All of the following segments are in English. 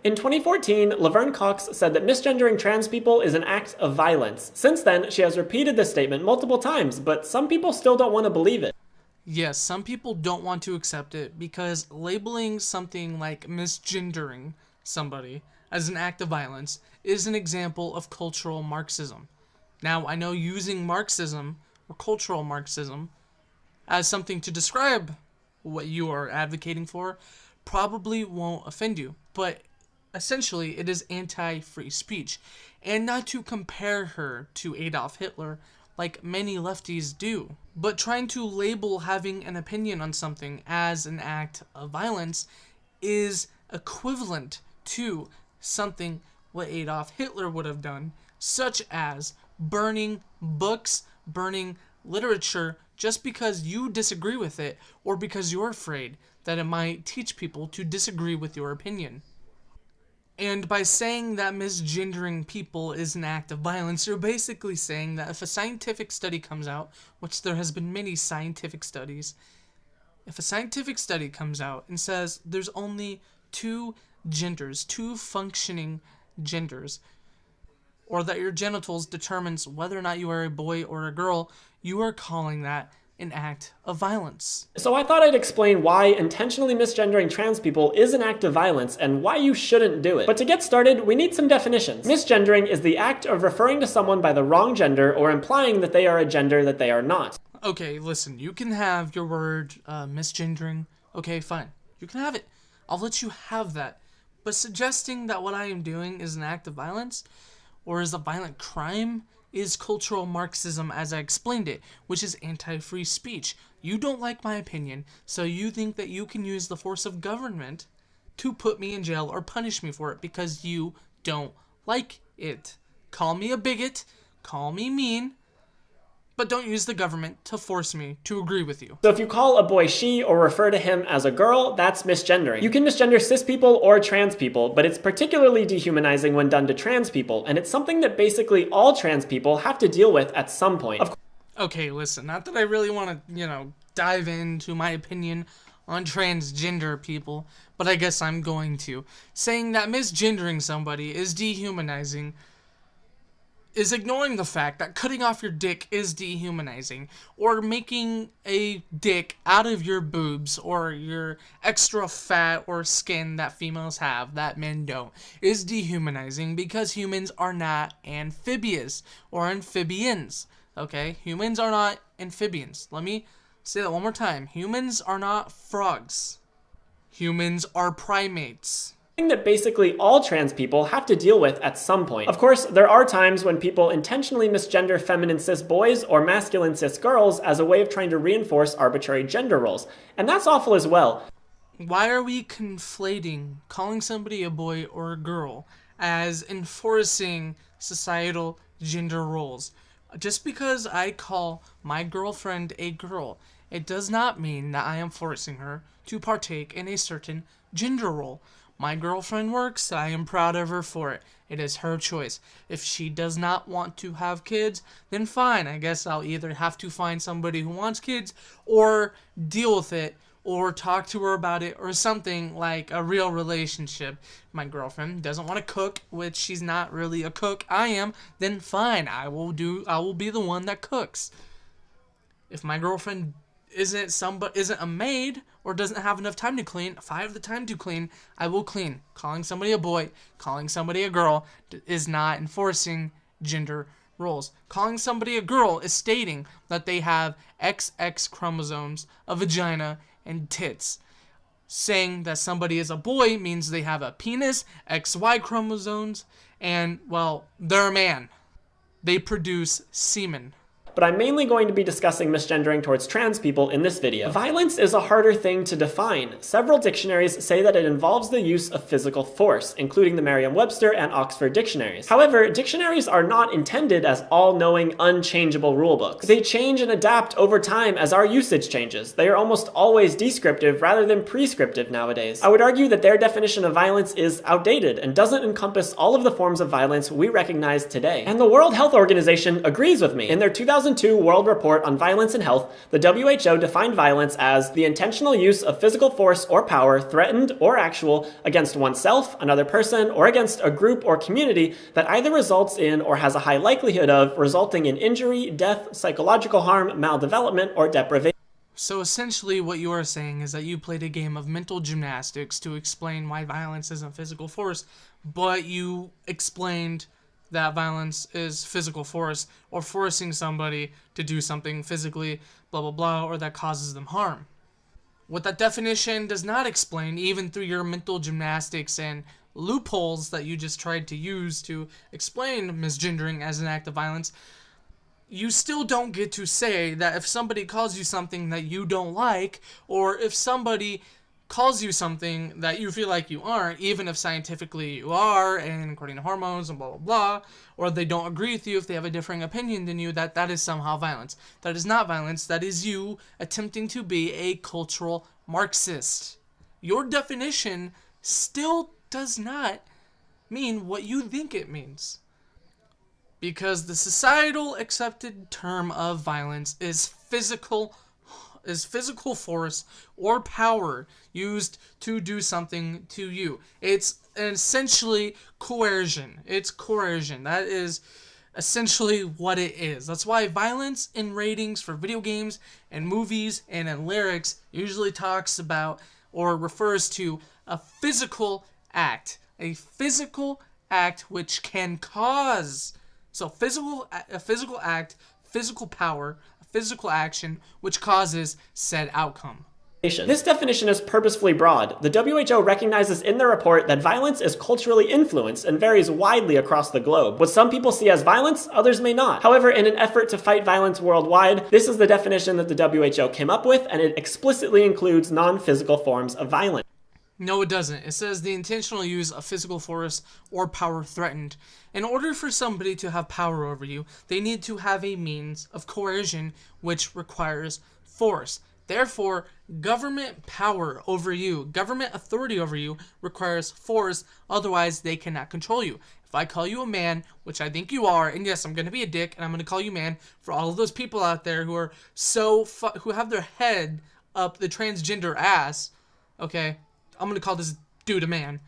In 2014, Laverne Cox said that misgendering trans people is an act of violence. Since then, she has repeated this statement multiple times, but some people still don't want to believe it. Yes, some people don't want to accept it because labeling something like misgendering somebody as an act of violence is an example of cultural Marxism. Now, I know using Marxism or cultural Marxism as something to describe what you are advocating for probably won't offend you, but essentially it is anti-free speech. And not to compare her to Adolf Hitler like many lefties do, but trying to label having an opinion on something as an act of violence is equivalent to something what Adolf Hitler would have done, such as burning books, burning literature, just because you disagree with it or because you're afraid that it might teach people to disagree with your opinion. And by saying that misgendering people is an act of violence, you're basically saying that if a scientific study comes out, which there has been many scientific studies, if a scientific study comes out and says there's only two genders, two functioning genders, or that your genitals determines whether or not you are a boy or a girl, you are calling that an act of violence. So I thought I'd explain why intentionally misgendering trans people is an act of violence and why you shouldn't do it. But to get started, we need some definitions. Misgendering is the act of referring to someone by the wrong gender or implying that they are a gender that they are not. Okay, listen, you can have your word misgendering. Okay, fine. You can have it. I'll let you have that. But suggesting that what I am doing is an act of violence or is a violent crime is cultural Marxism as I explained it, which is anti-free speech. You don't like my opinion, so you think that you can use the force of government to put me in jail or punish me for it because you don't like it. Call me a bigot, call me mean, but don't use the government to force me to agree with you. So if you call a boy she or refer to him as a girl, that's misgendering. You can misgender cis people or trans people, but it's particularly dehumanizing when done to trans people, and it's something that basically all trans people have to deal with at some point. Okay, listen, not that I really want to, dive into my opinion on transgender people, but I guess I'm going to. Saying that misgendering somebody is dehumanizing is ignoring the fact that cutting off your dick is dehumanizing, or making a dick out of your boobs or your extra fat or skin that females have that men don't is dehumanizing because humans are not amphibious or amphibians. Okay? Humans are not amphibians. Let me say that one more time. Humans are not frogs. Humans are primates. That basically all trans people have to deal with at some point. Of course, there are times when people intentionally misgender feminine cis boys or masculine cis girls as a way of trying to reinforce arbitrary gender roles, and that's awful as well. Why are we conflating calling somebody a boy or a girl as enforcing societal gender roles? Just because I call my girlfriend a girl, it does not mean that I am forcing her to partake in a certain gender role. My girlfriend works, I am proud of her for it. It is her choice. If she does not want to have kids, then fine. I guess I'll either have to find somebody who wants kids or deal with it or talk to her about it or something like a real relationship. My girlfriend doesn't want to cook, which she's not really a cook. I am, then fine. I will be the one that cooks. If my girlfriend isn't a maid or doesn't have enough time to clean, if I have the time to clean, I will clean. Calling somebody a boy, calling somebody a girl is not enforcing gender roles. Calling somebody a girl is stating that they have XX chromosomes, a vagina, and tits. Saying that somebody is a boy means they have a penis, XY chromosomes, and, well, they're a man. They produce semen. But I'm mainly going to be discussing misgendering towards trans people in this video. Violence is a harder thing to define. Several dictionaries say that it involves the use of physical force, including the Merriam-Webster and Oxford dictionaries. However, dictionaries are not intended as all-knowing, unchangeable rulebooks. They change and adapt over time as our usage changes. They are almost always descriptive rather than prescriptive nowadays. I would argue that their definition of violence is outdated and doesn't encompass all of the forms of violence we recognize today. And the World Health Organization agrees with me. In their 2000 2002 World Report on Violence and Health, the WHO defined violence as the intentional use of physical force or power, threatened or actual, against oneself, another person, or against a group or community that either results in or has a high likelihood of resulting in injury, death, psychological harm, maldevelopment, or deprivation. So essentially what you are saying is that you played a game of mental gymnastics to explain why violence isn't physical force, but you explained that violence is physical force, or forcing somebody to do something physically, blah blah blah, or that causes them harm. What that definition does not explain, even through your mental gymnastics and loopholes that you just tried to use to explain misgendering as an act of violence, you still don't get to say that if somebody calls you something that you don't like, or if somebody calls you something that you feel like you aren't, even if scientifically you are, and according to hormones and blah blah blah, or they don't agree with you if they have a differing opinion than you, that is somehow violence. That is not violence. That is you attempting to be a cultural Marxist. Your definition still does not mean what you think it means. Because the societal accepted term of violence is physical force or power used to do something to you. It's essentially coercion. It's coercion. That is essentially what it is. That's why violence in ratings for video games and movies and in lyrics usually talks about or refers to a physical act. A physical act which can cause. So a physical act, physical power, a physical action which causes said outcome. This definition is purposefully broad. The WHO recognizes in their report that violence is culturally influenced and varies widely across the globe. What some people see as violence, others may not. However, in an effort to fight violence worldwide, this is the definition that the WHO came up with, and it explicitly includes non-physical forms of violence. No, it doesn't. It says the intentional use of physical force or power threatened. In order for somebody to have power over you, they need to have a means of coercion which requires force. Therefore, government power over you, government authority over you requires force, otherwise they cannot control you. If I call you a man, which I think you are, and yes, I'm going to be a dick, and I'm going to call you man, for all of those people out there who are who have their head up the transgender ass, okay, I'm going to call this dude a man.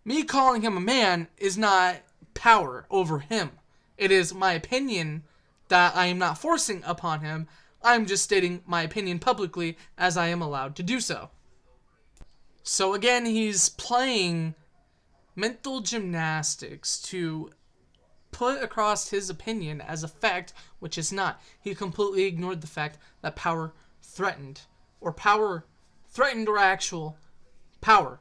Me calling him a man is not power over him. It is my opinion that I am not forcing upon him. I'm just stating my opinion publicly as I am allowed to do so. So again, he's playing mental gymnastics to put across his opinion as a fact, which is not. He completely ignored the fact that power threatened or actual power.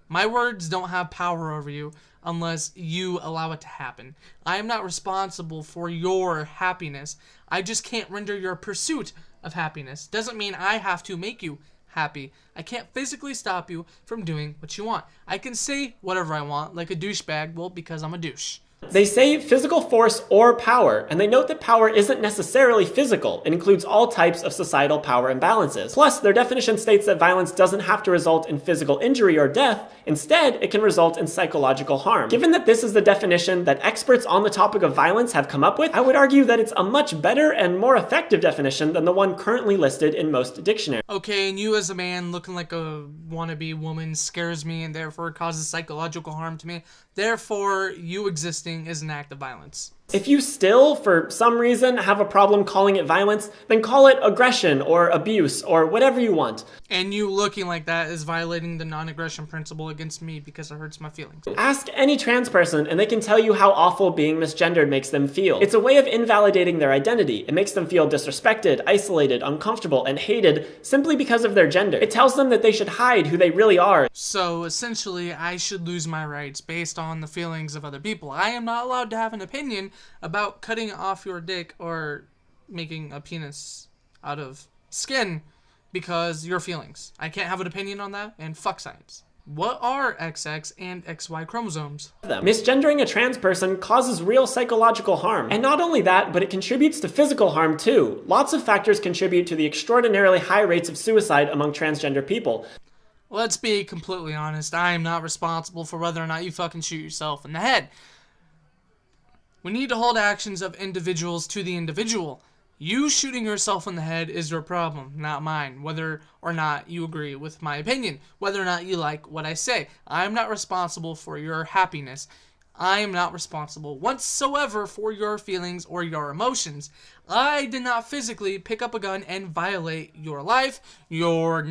My words don't have power over you unless you allow it to happen. I am not responsible for your happiness. I just can't render your pursuit of happiness. Doesn't mean I have to make you happy. I can't physically stop you from doing what you want. I can say whatever I want, like a douchebag, well, because I'm a douche. They say physical force or power, and they note that power isn't necessarily physical. It includes all types of societal power imbalances. Plus, their definition states that violence doesn't have to result in physical injury or death. Instead, it can result in psychological harm. Given that this is the definition that experts on the topic of violence have come up with, I would argue that it's a much better and more effective definition than the one currently listed in most dictionaries. Okay, and you as a man looking like a wannabe woman scares me and therefore causes psychological harm to me. Therefore, you existing is an act of violence. If you still, for some reason, have a problem calling it violence, then call it aggression or abuse or whatever you want. And you looking like that is violating the non-aggression principle against me because it hurts my feelings. Ask any trans person and they can tell you how awful being misgendered makes them feel. It's a way of invalidating their identity. It makes them feel disrespected, isolated, uncomfortable, and hated simply because of their gender. It tells them that they should hide who they really are. So essentially, I should lose my rights based on the feelings of other people. I am not allowed to have an opinion about cutting off your dick or making a penis out of skin because your feelings. I can't have an opinion on that, and fuck science. What are XX and XY chromosomes? Misgendering a trans person causes real psychological harm. And not only that, but it contributes to physical harm too. Lots of factors contribute to the extraordinarily high rates of suicide among transgender people. Let's be completely honest. I am not responsible for whether or not you fucking shoot yourself in the head. We need to hold actions of individuals to the individual. You shooting yourself in the head is your problem, not mine. Whether or not you agree with my opinion, whether or not you like what I say, I'm not responsible for your happiness. I am not responsible whatsoever for your feelings or your emotions. I did not physically pick up a gun and violate your life, your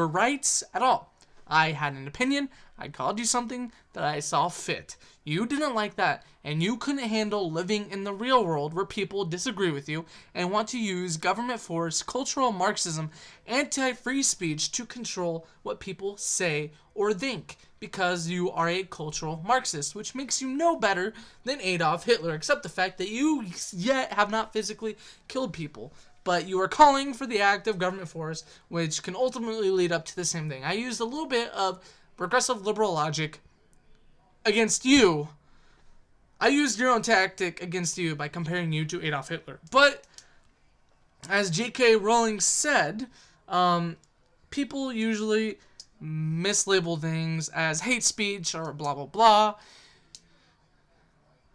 rights at all. I had an opinion. I called you something that I saw fit. You didn't like that, and you couldn't handle living in the real world where people disagree with you and want to use government force, cultural Marxism, anti-free speech to control what people say or think, because you are a cultural Marxist, which makes you no better than Adolf Hitler, except the fact that you yet have not physically killed people. But you are calling for the act of government force, which can ultimately lead up to the same thing. I used a little bit of regressive liberal logic against you. I used your own tactic against you by comparing you to Adolf Hitler. But, as J.K. Rowling said, people usually mislabel things as hate speech or blah blah blah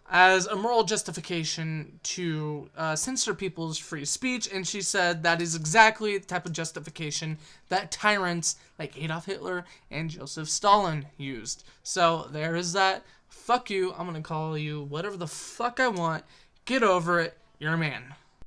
as a moral justification to censor people's free speech, and she said that is exactly the type of justification that tyrants like Adolf Hitler and Joseph Stalin used. So there is that. Fuck you. I'm gonna call you whatever the fuck I want. Get over it. You're a man.